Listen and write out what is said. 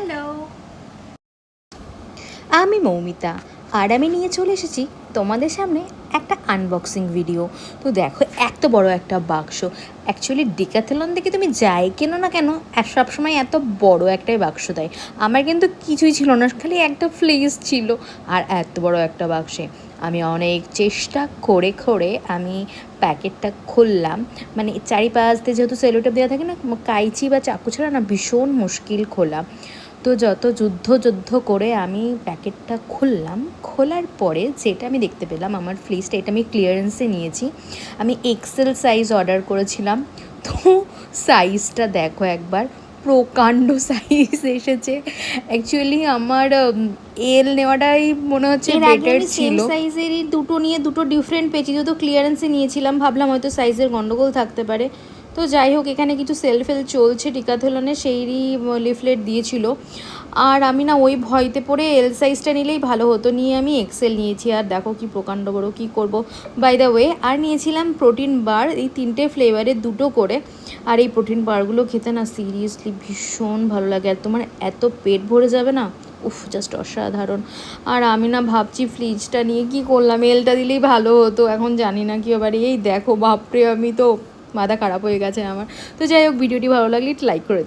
Hello, আমি মৌমিতা আর আমি নিয়ে চলে এসেছি তোমাদের সামনে একটা আনবক্সিং ভিডিও। তো দেখো এত বড় একটা বাক্স। অ্যাকচুয়ালি ডিক্যাথলন থেকে তুমি যাই কেনো না কেন সবসময় এত বড় একটাই বাক্স দেয়। আমার কিন্তু কিছুই ছিল না, খালি একটা ফ্লেস ছিল আর এত বড় একটা বাক্সে আমি অনেক চেষ্টা করে করে আমি প্যাকেটটা খুললাম। মানে চারিপাশ দিয়ে যেহেতু সেলোটেপ দেওয়া থাকে না, কাইচি বা চাকু ছাড়া না ভীষণ মুশকিল খোলা। তো যত যুদ্ধ করে আমি প্যাকেটটা খুললাম, খোলার পরে যেটা আমি দেখতে পেলাম আমার ফ্লিসটা, এটা আমি ক্লিয়ারেন্সে নিয়েছি। আমি এক্সেল সাইজ অর্ডার করেছিলাম, তো সাইজটা দেখো একবার, প্রকাণ্ড সাইজ এসেছে। অ্যাকচুয়ালি আমার এল নেওয়াটাই মনে হচ্ছে বেটার ছিল। সাইজেরই দুটো নিয়ে দুটো ডিফারেন্ট পেয়েছি, যেহেতু ক্লিয়ারেন্সে নিয়েছিলাম ভাবলাম হয়তো সাইজের গন্ডগোল থাকতে পারে। তো যাই হোক, এখানে কিছু সেল চলছে ডিক্যাথলনে, সেইরই লিফলেট দিয়েছিল। আর আমি না ওই ভয়তে পড়ে এল সাইজটা নিলেই ভালো হতো, নিয়ে আমি এক্সেল নিয়েছি। আর দেখো কি প্রকাণ্ড বড়, কী করব। বাই দ্য ওয়ে, আর নিয়েছিলাম প্রোটিন বার, এই 3টে ফ্লেভারের 2টো করে। আর এই প্রোটিন বারগুলো খেতে না সিরিয়াসলি ভীষণ ভালো লাগে, আর তোমার এত পেট ভরে যাবে না, উফ জাস্ট অসাধারণ। আর আমি না ভাবছি ফ্রিজটা নিয়ে কি করলাম, এলটা দিলেই ভালো হতো, এখন জানি না কি আবার। এই দেখো বাপরে, আমি তো মাথা খারাপ হয়ে গেছে আমার। তো যাই হোক, ভিডিওটি ভালো লাগলে লাইক করে দিই।